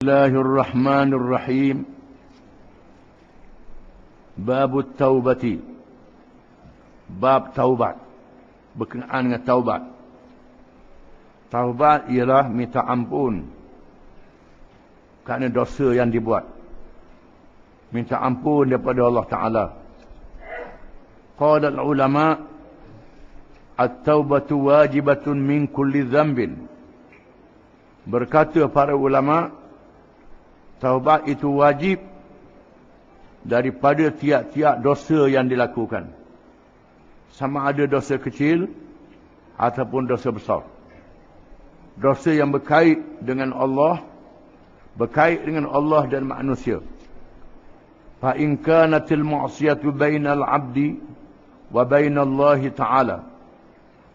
Bismillahirrahmanirrahim. Babut taubati. Bab taubat. Berkenaan dengan taubat. Taubat ialah minta ampun kerana dosa yang dibuat. Minta ampun daripada Allah Ta'ala. Qala al-ulama, at-taubatu wajibatun min kulli dhanbin. Berkata para ulama, taubat itu wajib daripada tiap-tiap dosa yang dilakukan. Sama ada dosa kecil ataupun dosa besar. Dosa yang berkait dengan Allah, berkait dengan Allah dan manusia. Fa in kanatil ma'siyatu bainal 'abdi wa bainallahi ta'ala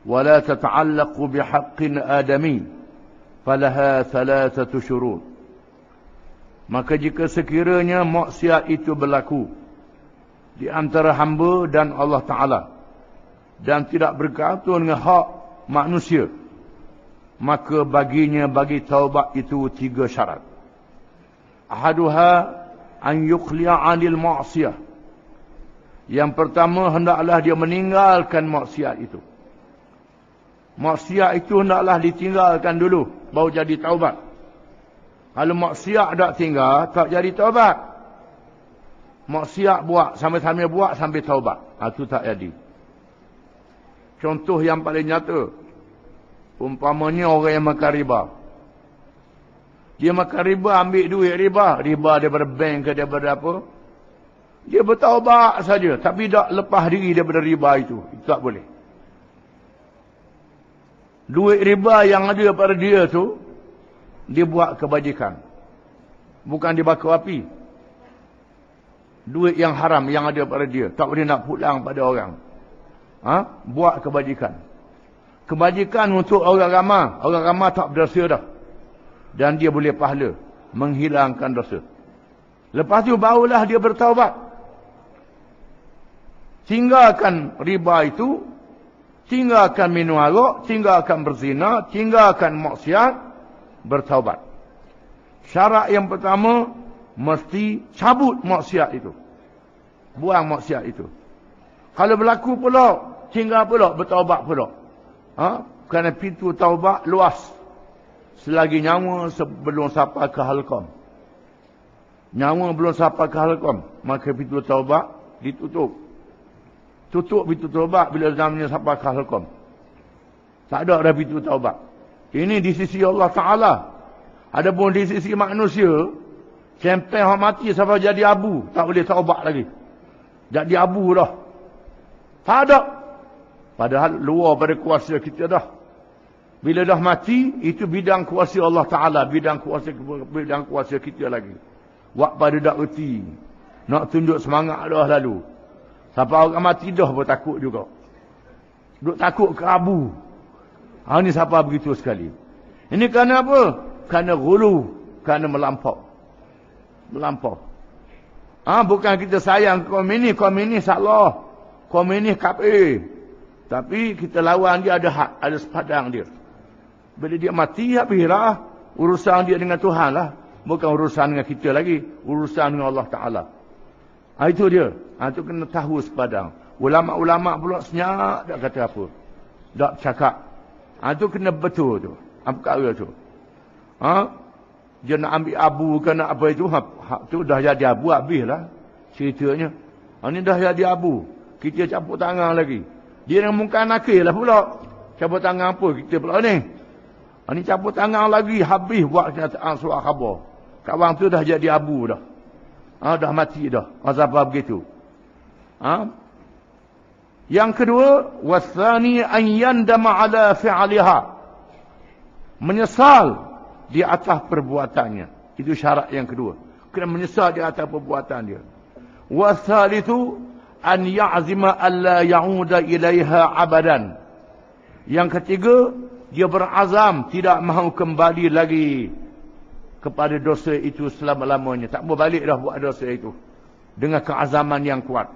wa la tata'allaqu bihaqqin adami falaha thalathatu syurut. Maka jika sekiranya maksiat itu berlaku di antara hamba dan Allah Ta'ala dan tidak berkaitan dengan hak manusia, maka bagi taubat itu 3 syarat. Ahaduha an yuqli'a 'anil ma'siyah. Yang pertama, hendaklah dia meninggalkan maksiat itu. Maksiat itu hendaklah ditinggalkan dulu, baru jadi taubat. Kalau maksiat tak tinggal, tak jadi taubat. Maksiat buat, sambil-sambil buat, sambil taubat. Itu tak jadi. Contoh yang paling nyata. Umpamanya orang yang makan riba. Dia makan riba, ambil duit riba. Riba daripada bank ke daripada apa. Dia bertaubat saja. Tapi tak lepas diri daripada riba itu. Itu tak boleh. Duit riba yang ada pada dia tu, dia buat kebajikan. Bukan dibakar api. Duit yang haram yang ada pada dia. Tak boleh nak pulang pada orang. Buat kebajikan. Kebajikan untuk orang ramai. Orang ramai tak berdosa dah. Dan dia boleh pahala. Menghilangkan dosa. Lepas tu barulah dia bertaubat. Tinggalkan riba itu. Tinggalkan minum arak. Tinggalkan berzina. Tinggalkan maksiat. Bertaubat. Syarat yang pertama, mesti cabut maksiat itu. Buang maksiat itu. Kalau berlaku pula, tinggal pula, bertaubat pula. Kerana pintu taubat luas. Selagi nyawa sebelum sampai ke halqam. Nyawa belum sampai ke halqam, maka pintu taubat ditutup. Tutup pintu taubat bila zamannya sampai ke halqam. Tak ada dah pintu taubat. Ini di sisi Allah Ta'ala. Adapun di sisi manusia, sampai orang mati sampai jadi abu, tak boleh taubat lagi. Jadi abu dah. Tak ada. Padahal luar pada kuasa kita dah. Bila dah mati, itu bidang kuasa Allah Ta'ala. Bidang kuasa kita lagi. Wak pada dak reti. Nak tunjuk semangat dah lalu. Sampai orang mati dah pun takut juga. Duk takut ke abu. Ini siapa begitu sekali. Ini kerana apa? Kerana ghulu. Kerana melampau. Melampau. Bukan kita sayang kaum ini salah. Kaum ini kafir. Tapi kita lawan dia ada hak. Ada sepadang dia. Bila dia mati, habislah. Urusan dia dengan Tuhan lah. Bukan urusan dengan kita lagi. Urusan dengan Allah Ta'ala. Itu dia. Itu kena tahu sepadang. Ulama-ulama pula senyap. Tak kata apa. Tak cakap. Itu kena betul tu. Perkara tu. Dia nak ambil abu ke nak apa itu. Tu dah jadi abu. Habislah ceritanya. Ini dah jadi abu. Kita caput tangan lagi. Dia yang muka nakir lah pula. Caput tangan apa kita pula ni. Ini caput tangan lagi. Habis buat kenyataan surat khabar. Kawan tu dah jadi abu dah. Dah mati dah. Sampai begitu. Yang kedua, wasani an yandama ala fi'liha. Menyesal di atas perbuatannya. Itu syarat yang kedua. Kena menyesal di atas perbuatan dia. Wasalithu an ya'zima alla ya'uda ilaiha abadan. Yang ketiga, dia berazam tidak mahu kembali lagi kepada dosa itu selama-lamanya. Tak mau balik dah buat dosa itu. Dengan keazaman yang kuat.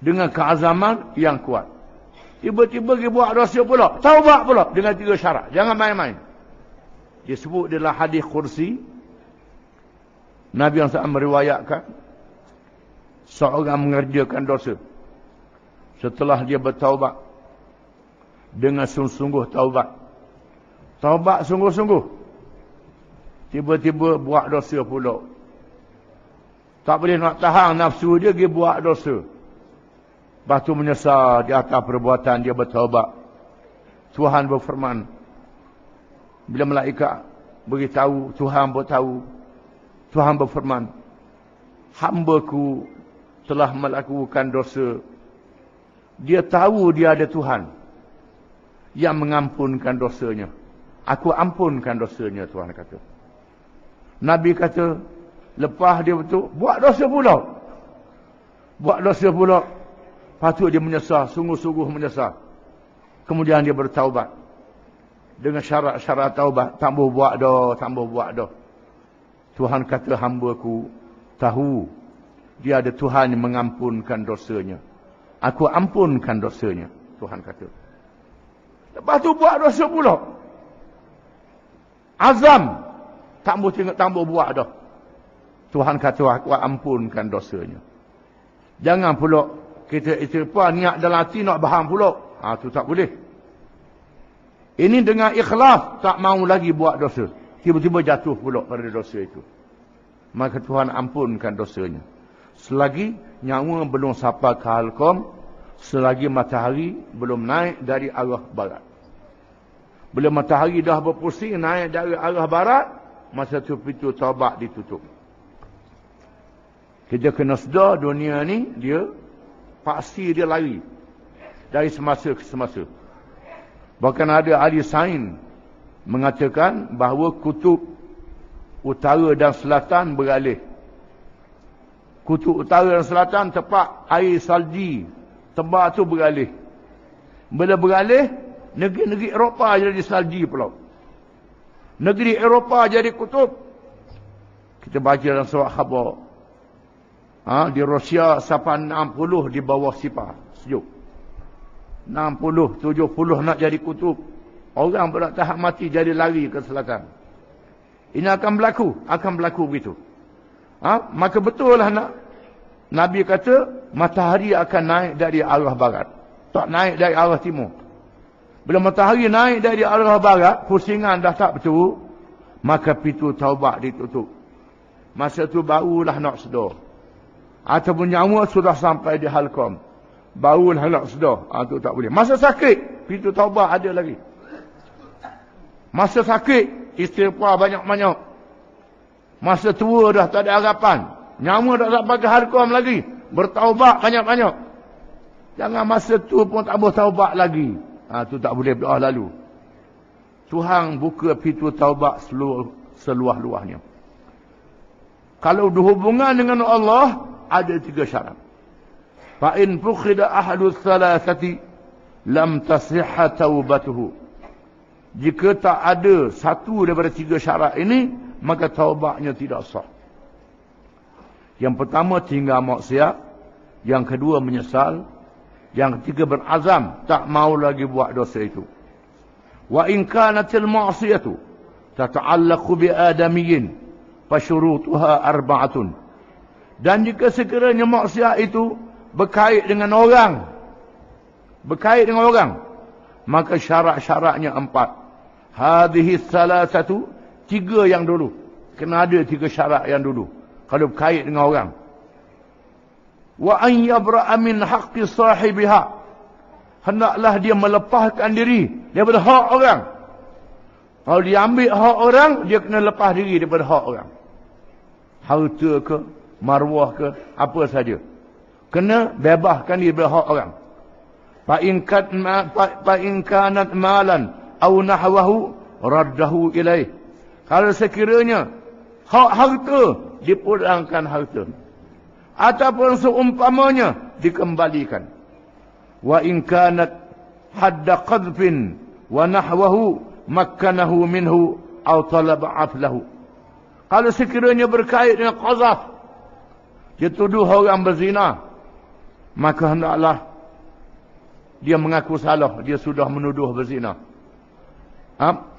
Dengan keazaman yang kuat. Tiba-tiba dia buat dosa pula. Taubat pula. Dengan 3 syarat. Jangan main-main. Dia sebut dalam hadis kursi, Nabi yang SAW meriwayatkan, seorang mengerjakan dosa. Setelah dia bertaubat, dengan sungguh-sungguh taubat. Taubat sungguh-sungguh. Tiba-tiba buat dosa pula. Tak boleh nak tahan nafsu dia, dia buat dosa. Lepas tu menyesal di atas perbuatan dia bertaubat. Tuhan berfirman. Bila malaikat beritahu, Tuhan beritahu. Tuhan berfirman, hamba-Ku telah melakukan dosa. Dia tahu dia ada Tuhan yang mengampunkan dosanya. Aku ampunkan dosanya, Tuhan kata. Nabi kata, lepas dia betul, buat dosa pula. Buat dosa pula. Patut dia menyesal, sungguh-sungguh menyesal. Kemudian dia bertaubat. Dengan syarat-syarat taubat, tambah buat dah, tambah buat dah. Tuhan kata, hamba-Ku tahu dia ada Tuhan yang mengampunkan dosanya. Aku ampunkan dosanya, Tuhan kata. Lepas tu buat dosa pula. Azam, tambah buat dah. Tuhan kata, aku ampunkan dosanya. Jangan pula kita istighfar niat dalam hati nak bahang pula. Tu tak boleh. Ini dengan ikhlas, tak mau lagi buat dosa. Tiba-tiba jatuh pula pada dosa itu. Maka Tuhan ampunkan dosanya. Selagi nyawa belum sampai ke halqam, selagi matahari belum naik dari arah barat. Bila matahari dah berpusing naik dari arah barat, masa tu pintu taubat ditutup. Kita kena sedar dunia ni, dia pasti dia lari dari semasa ke semasa. Bahkan ada ahli sains mengatakan bahawa kutub utara dan selatan beralih. Kutub utara dan selatan tempat air salji tebal tu beralih. Bila beralih, negeri-negeri Eropah jadi salji pula. Negeri Eropah jadi kutub. Kita baca dalam surat khabar. Di Rusia sampai 60 di bawah sifar sejuk. 60, 70 nak jadi kutub. Orang pula tahan mati jadi lari ke selatan. Ini akan berlaku begitu. Maka betul lah Nabi kata matahari akan naik dari arah barat. Tak naik dari arah timur. Bila matahari naik dari arah barat, pusingan dah tak betul, maka pintu taubat ditutup. Masa tu barulah nak sedar. Ataupun nyawa sudah sampai di halqam, barulah nak sedar. Tu tak boleh. Masa sakit, pintu taubat ada lagi. Masa sakit, istighfar banyak-banyak. Masa tua dah tak ada harapan, nyawa dah tak pakai halqam lagi, bertaubat banyak-banyak. Jangan masa tu pun tak boleh taubat lagi. Tu tak boleh doa lalu. Tuhan buka pintu taubat seluas-luasnya. Kalau berhubungan dengan Allah, ada 3 syarat. Fa in fuqida ahadu thalathati lam tasihha taubatuhu. Jika tak ada satu daripada 3 syarat ini, maka taubatnya tidak sah. Yang pertama, tinggal maksiat. Yang kedua, menyesal. Yang ketiga, berazam tak mau lagi buat dosa itu. Wa in kanatil ma'siyatu tata'allaqu bi adamiyyin fa syurutuha arba'atun. Dan jika sekiranya maksiat itu berkait dengan orang, maka syarat-syaratnya 4. Hadhihi salasatu, 3 yang dulu. Kena ada 3 syarat yang dulu kalau berkait dengan orang. Wa an yabra'a min haqqi sahibiha, hendaklah dia melepaskan diri daripada hak orang. Kalau dia ambil hak orang, dia kena lepas diri daripada hak orang. Harta ke, maruah ke, apa saja, kena bebaskan diri daripada hak orang. Fa in kanat malan aw nahwahu raddahu ilaih. Kalau sekiranya hak harta, dipulangkan harta. Ataupun seumpamanya, dikembalikan. Wa in kanat hadda qadfin wa nahwahu makkanahu minhu aw talaba aflahu. Kalau sekiranya berkait dengan qazaf, dia tuduh orang berzina, maka hendaklah dia mengaku salah, dia sudah menuduh berzina.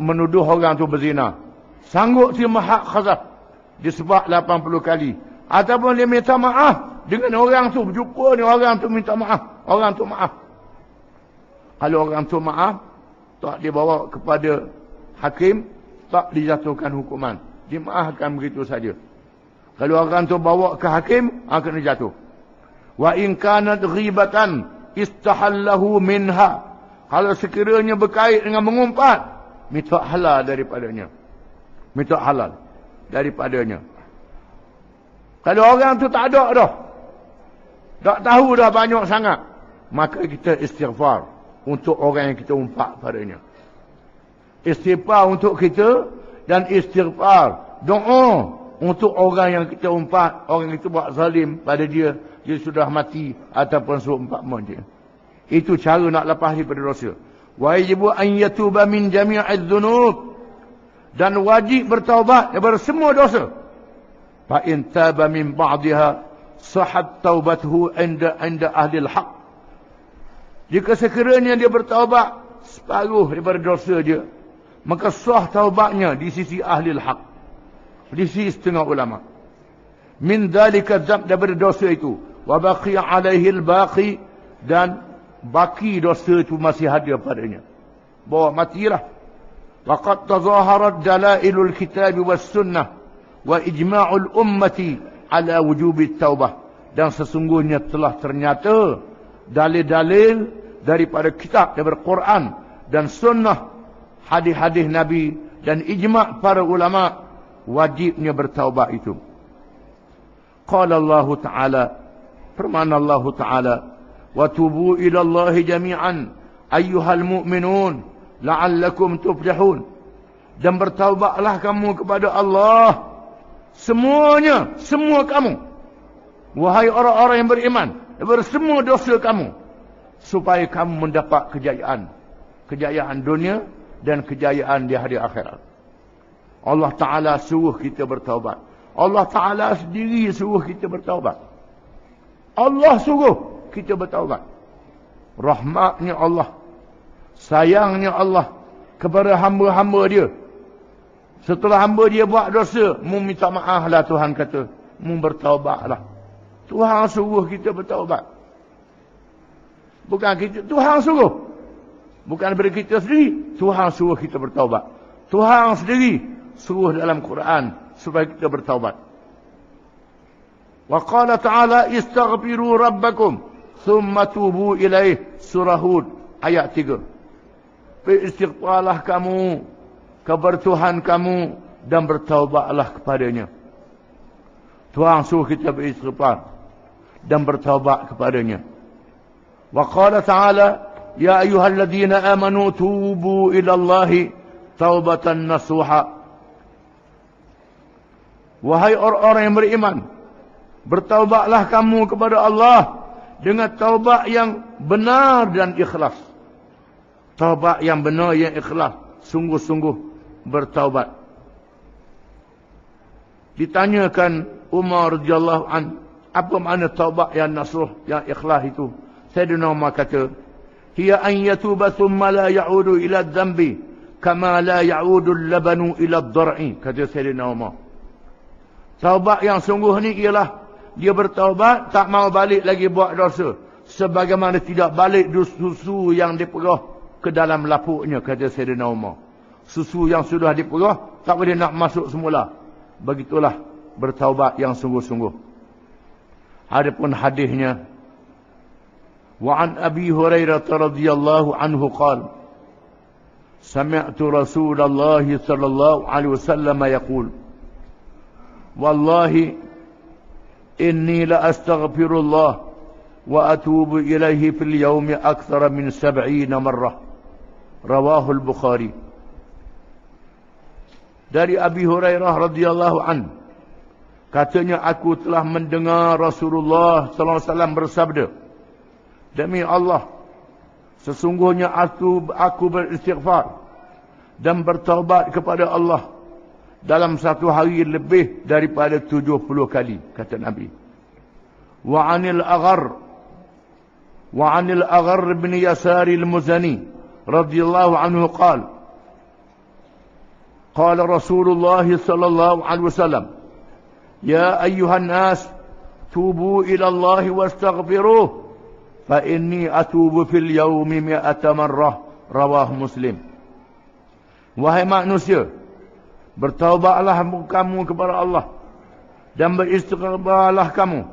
Menuduh orang tu berzina. sanggup terima hak khazaf disebab 80 kali. Ataupun dia minta maaf dengan orang tu, berjumpa ni orang tu minta maaf, orang tu maaf. Kalau orang tu maaf, tak dibawa kepada hakim, tak dijatuhkan hukuman, dimaafkan begitu saja. Kalau orang tu bawa ke hakim, akan jatuh. Wa in kanat ghibatan istahallahu minha. Kalau sekiranya berkait dengan mengumpat, minta halal daripadanya. Minta halal daripadanya. Kalau orang tu tak ada dah, tak tahu dah banyak sangat, maka kita istighfar untuk orang yang kita umpat padanya. Istighfar untuk kita dan istighfar doa untuk orang yang kita umpat, orang itu buat zalim pada dia, dia sudah mati ataupun seumpama dia. Itu cara nak lepas daripada dosa. Wajibu an yatuba min jami'idz dzunub, dan wajib bertaubat daripada semua dosa. Fa in taba min ba'daha sahhat taubatuhu inda ahli al-haq. Jika sekiranya dia bertaubat separuh daripada dosa dia, maka sah taubatnya di sisi ahli al-haq, di sisi setengah ulama. Min dzalika dzam, daripada dosa itu, wa baqiya alaihi al-baqi, dan baki dosa itu masih ada padanya, bawa matilah. Waqad tazaharat dalailul kitab was sunnah wa ijma'ul ummati ala wujubi taubah, dan sesungguhnya telah ternyata dalil-dalil daripada kitab, daripada Quran dan sunnah, hadis-hadis Nabi dan ijma' para ulama, wajibnya bertaubat itu. Qala Allah Ta'ala, firman Allah Ta'ala, wa tubu ila Allah jami'an ayyuhal mu'minun la'allakum tuflihun. Dan bertaubatlah kamu kepada Allah semuanya, semua kamu, wahai orang-orang yang beriman, daripada semua dosa kamu, supaya kamu mendapat kejayaan, kejayaan dunia dan kejayaan di hari akhirat. Allah Ta'ala suruh kita bertaubat. Allah Ta'ala sendiri suruh kita bertaubat. Allah suruh kita bertaubat. Rahmatnya Allah, sayangnya Allah kepada hamba-hamba dia. Setelah hamba dia buat dosa, mu minta maaf lah, Tuhan kata, mu bertaubatlah. Tuhan suruh kita bertaubat. Bukan kita, Tuhan suruh. Bukan daripada kita sendiri, Tuhan suruh kita bertaubat. Tuhan sendiri suruh dalam Quran supaya kita bertaubat. Wa qala ta'ala istaghfiru rabbakum thumma tubu ilaih, surah Hud ayat 3. Beristighfarlah kamu kepada Tuhan kamu dan bertaubatlah kepadanya. Tuhan suruh kita beristighfar dan bertaubat kepadanya. Wa qala ta'ala ya ayyuhalladzina amanu tubu ila Allahi taubatan nasuha. Wahai orang-orang yang beriman, bertaubatlah kamu kepada Allah dengan taubat yang benar dan ikhlas. Taubat yang benar, yang ikhlas, sungguh-sungguh bertaubat. Ditanyakan Umar radhiyallahu an, apa makna taubat yang nasuh, yang ikhlas itu? Sayyidina Umar kata, hiya an yatuba thumma la ya'udu ila dhanbi kama la ya'udu al-labanu ila ad-dar'i, kata Sayyidina Umar. Taubat yang sungguh ni ialah dia bertaubat, tak mau balik lagi buat dosa, sebagaimana tidak balik susu yang diperah ke dalam lapuknya, kata Sayyidina Umar. Susu yang sudah diperah tak boleh nak masuk semula. Begitulah bertaubat yang sungguh-sungguh. Adapun hadisnya, wa an Abi Hurairah radhiyallahu anhu qala sami'tu Rasulullah sallallahu alaihi wasallam yaqul wallahi inni la astaghfirullah wa atubu ilaihi fil yawmi akthara min 70 marrah, rawahu al-Bukhari. Dari Abi Hurairah radhiyallahu an, katanya aku telah mendengar Rasulullah sallallahu alaihi wasallam bersabda, demi Allah, sesungguhnya aku beristighfar dan bertaubat kepada Allah dalam satu hari lebih daripada 70 kali, kata Nabi. Wa anil Aghar bin Yasar al-Muzani radhiyallahu anhu qala Qala Rasulullah sallallahu alaihi wasallam, ya ayyuhan nas, tubu ila Allah wastaghfiruh, fa inni atubu fil yawmi mi'ata marrah. Rawah Muslim. Wahai manusia, bertaubatlah kamu kepada Allah dan beristighfarlah kamu.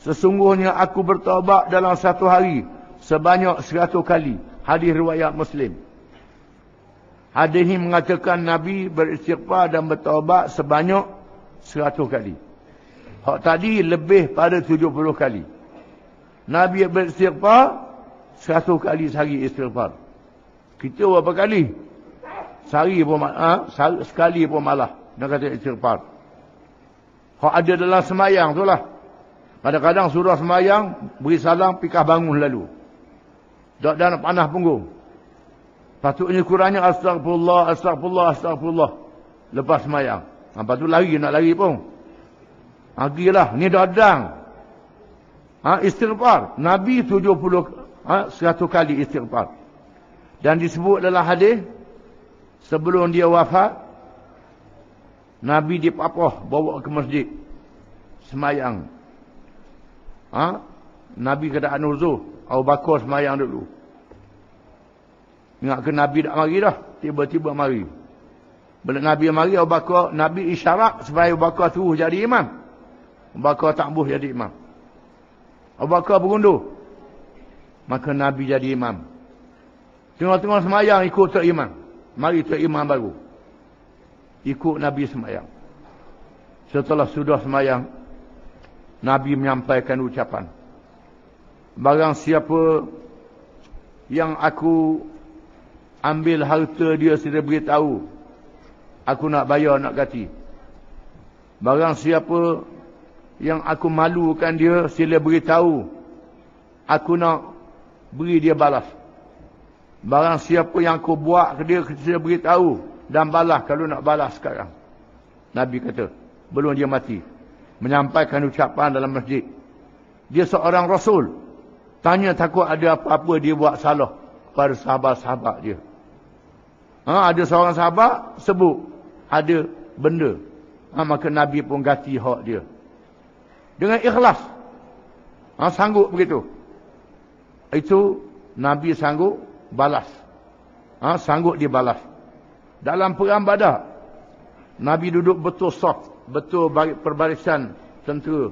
Sesungguhnya aku bertaubat dalam satu hari sebanyak 100 kali. Hadis riwayat Muslim. Hadis ini mengatakan Nabi beristighfar dan bertaubat sebanyak 100 kali. Hak tadi lebih pada 70 kali. Nabi beristighfar 100 kali sehari istighfar. Kita berapa kali? Sehari pun sekali pun malah nak kata istighfar. Hak ada dalam semayang tu lah. Kadang-kadang surah semayang beri salam pikah bangun lalu. Tak ada nak panah punggung. Patutnya kurangnya astagfirullah, astagfirullah, astagfirullah lepas semayang. Lepas tu lari, nak lari pun. Agilah, ni dadang. Istighfar. Nabi 100 kali istighfar. Dan disebut dalam hadis, sebelum dia wafat, Nabi dipapah bawa ke masjid. Semayang. Nabi kata Anuzul, Abu Bakar semayang dulu. Ingat ke Nabi tak mari dah. Tiba-tiba mari. Bila Nabi mari, Abu Bakar, Nabi isyarat supaya Abu Bakar suruh jadi imam. Abu Bakar tak boleh jadi imam. Abu Bakar berundur. Maka Nabi jadi imam. Tengah-tengah semayang ikut tak imam. Mari tak imam baru. Ikut Nabi semayang. Setelah sudah semayang, Nabi menyampaikan ucapan. Barang siapa yang aku ambil harta dia sudah beritahu, aku nak bayar, nak ganti. Barang siapa yang aku malukan dia, sila beritahu, aku nak beri dia balas. Barang siapa yang aku buat ke dia, sila beritahu dan balas kalau nak balas sekarang. Nabi kata, belum dia mati, menyampaikan ucapan dalam masjid. Dia seorang Rasul. Tanya takut ada apa-apa dia buat salah pada sahabat-sahabat dia. Ada seorang sahabat sebut ada benda. Maka Nabi pun ganti hak dia. Dengan ikhlas. Sanggup begitu. Itu Nabi sanggup balas. Sanggup dibalas. Dalam perang Badar, Nabi duduk betul saf, betul perbarisan tentera.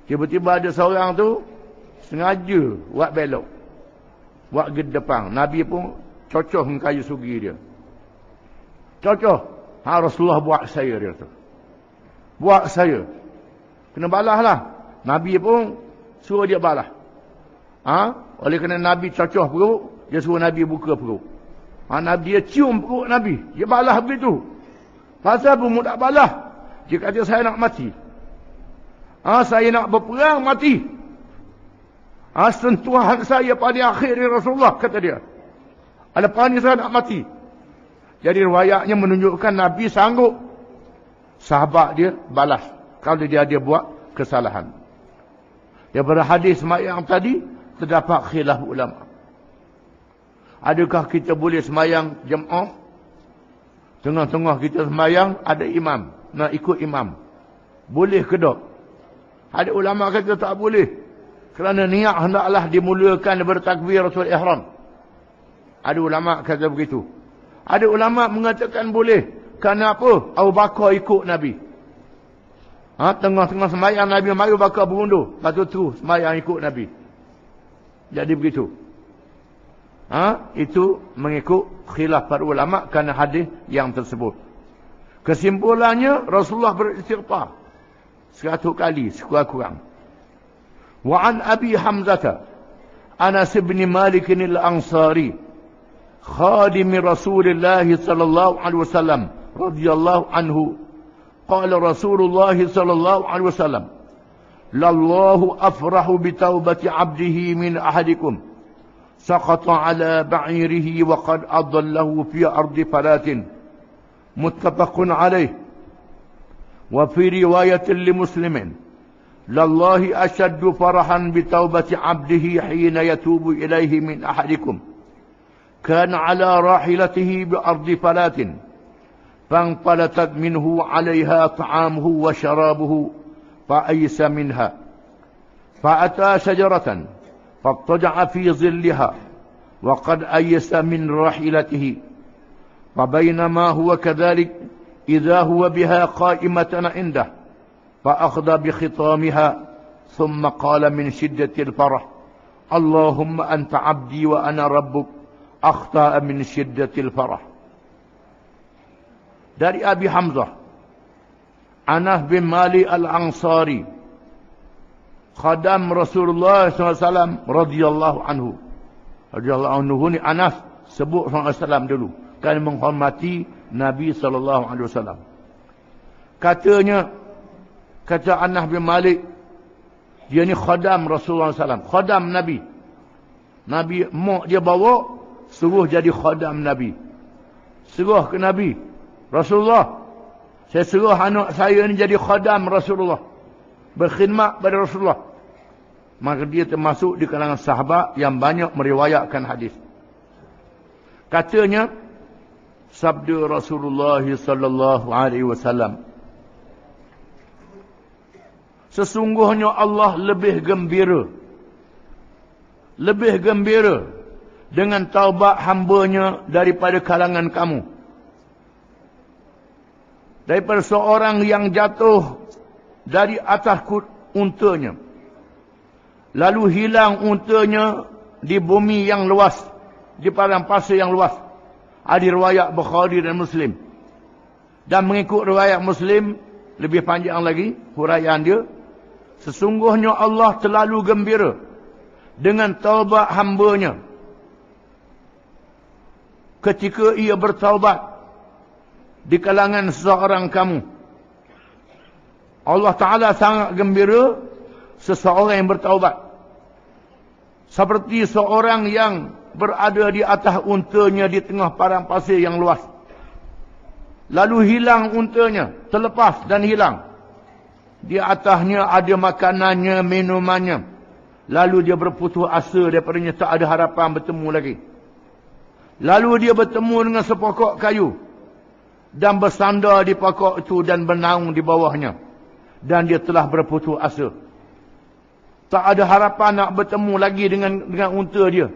Tiba-tiba ada seorang tu sengaja buat belok, buat ke depan. Nabi pun cocoh dengan kayu sugi dia. Cocoh. Rasulullah buat saya, dia tu. Buat saya. Kena balas lah. Nabi pun suruh dia balas. Oleh kerana Nabi cocoh perut, dia suruh Nabi buka perut. Nabi dia cium perut Nabi. Dia balas begitu. Pasal pun tak balas. Dia kata saya nak mati. Saya nak berperang mati. Sentuhan saya pada akhir Rasulullah, kata dia. Lepas ni saya nak mati. Jadi riwayatnya menunjukkan Nabi sanggup. Sahabat dia balas kalau dia buat kesalahan. Daripada hadis semayang tadi, terdapat khilaf ulama. Adakah kita boleh semayang jemaah? Tengah-tengah kita semayang, ada imam. Nak ikut imam. Boleh ke tak? Ada ulama kata tak boleh. Kerana niat hendaklah dimulakan daripada takbiratul ihram. Ada ulama kata begitu. Ada ulama mengatakan boleh. Kerana apa? Abu Bakar ikut Nabi. Tengah-tengah semayang Nabi mari, Abu Bakar berundur. Lepas tu semayang ikut Nabi. Jadi begitu. Itu mengikut khilaf para ulama kerana hadis yang tersebut. Kesimpulannya, Rasulullah beristighfar 100 kali sekurang-kurang. Wa an Abi Hamzah Anas bin Malik al-Ansari khadim Rasulullah sallallahu alaihi wasallam radhiyallahu anhu qala Rasulullah sallallahu alaihi wasallam lallahu afrahu bi taubati 'abdihi min ahadikum saqata 'ala ba'irihi wa qad adallahu fi ardi falatin muttafaqun alayh wa fi riwayatin li muslimin lallahi ashaddu farahan bi taubati 'abdihi hina yatubu ilayhi min ahadikum كان على راحلته بأرض فلات فانفلتت منه عليها طعامه وشرابه فأيس منها فأتى شجرة فاضطجع في ظلها وقد أيس من راحلته فبينما هو كذلك إذا هو بها قائمة عنده فأخذ بخطامها ثم قال من شدة الفرح اللهم أنت عبدي وأنا ربك أخطأ من شدة الفرح. Dari Abi Hamzah Anas bin Malik Al-Ansari, khadam Rasulullah SAW radhiyallahu anhu. Radhiyallahu anhu ni Anas sebut SAW dulu, kan menghormati Nabi SAW. Kata Anas bin Malik, dia ni khadam Rasulullah SAW, khadam Nabi. Nabi mak dia bawa, suruh jadi khadam Nabi. Suruh ke Nabi, Rasulullah, saya suruh anak saya ni jadi khadam Rasulullah, berkhidmat pada Rasulullah. Maka dia termasuk di kalangan sahabat yang banyak meriwayatkan hadis. Katanya, sabda Rasulullah sallallahu alaihi wasallam, sesungguhnya Allah lebih gembira dengan taubat hambanya daripada kalangan kamu. Daripada seorang yang jatuh dari atas untanya, lalu hilang untanya di bumi yang luas, di padang pasir yang luas. Ada riwayat Bukhari dan Muslim. Dan mengikut riwayat Muslim, lebih panjang lagi huraian dia, sesungguhnya Allah terlalu gembira dengan taubat hambanya ketika ia bertaubat di kalangan seseorang kamu. Allah Ta'ala sangat gembira seseorang yang bertaubat. Seperti seorang yang berada di atas untanya di tengah padang pasir yang luas. Lalu hilang untanya, terlepas dan hilang. Di atasnya ada makanannya, minumannya. Lalu dia berputus asa daripadanya, tak ada harapan bertemu lagi. Lalu dia bertemu dengan sepokok kayu dan bersandar di pokok itu dan bernaung di bawahnya. Dan dia telah berputus asa. Tak ada harapan nak bertemu lagi dengan unta dia.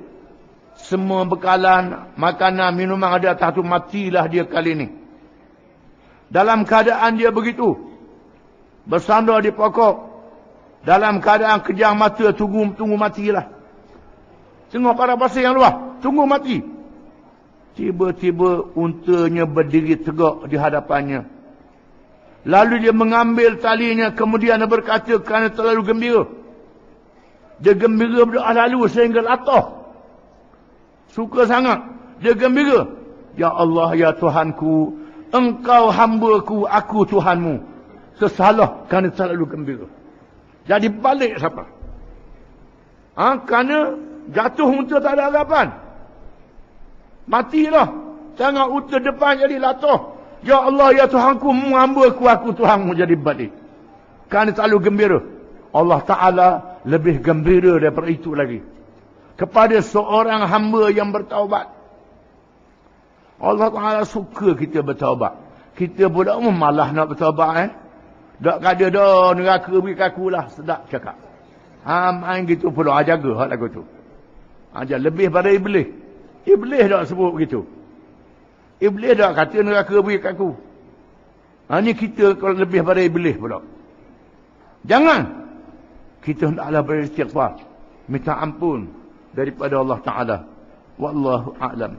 Semua bekalan, makanan, minuman ada atas itu, matilah dia kali ini. Dalam keadaan dia begitu, bersandar di pokok, dalam keadaan kejang mata, tunggu matilah. Tengok pada pasir yang luas, tunggu mati. Tiba-tiba untanya berdiri tegak di hadapannya. Lalu dia mengambil talinya, kemudian dia berkata kerana terlalu gembira. Dia gembira berdoa lalu sehingga latah. Suka sangat. Dia gembira. Ya Allah, ya Tuhanku, Engkau hambaku, aku Tuhanmu. Sesalah kerana terlalu gembira. Jadi balik siapa? Kerana jatuh unta tak ada harapan. Matilah. Tengok unta depan jadi latah. Ya Allah, ya Tuhanku, hambaku, aku Tuhanmu, jadi balik. Kerana terlalu gembira. Allah Ta'ala lebih gembira daripada itu lagi. Kepada seorang hamba yang bertaubat. Allah Ta'ala suka kita bertaubat. Kita pula malah nak bertaubat. Tak ada dah neraka beri kaku lah. Sedap cakap. Main gitu pula. Jaga hal lagu tu. Lebih pada iblis. Iblis tak sebut begitu. Iblis tak kata neraka beri kaku. Ini kita kalau lebih pada iblis pula. Jangan. Kita hendaklah beristighfar, minta ampun daripada Allah Ta'ala. Wallahu a'lam.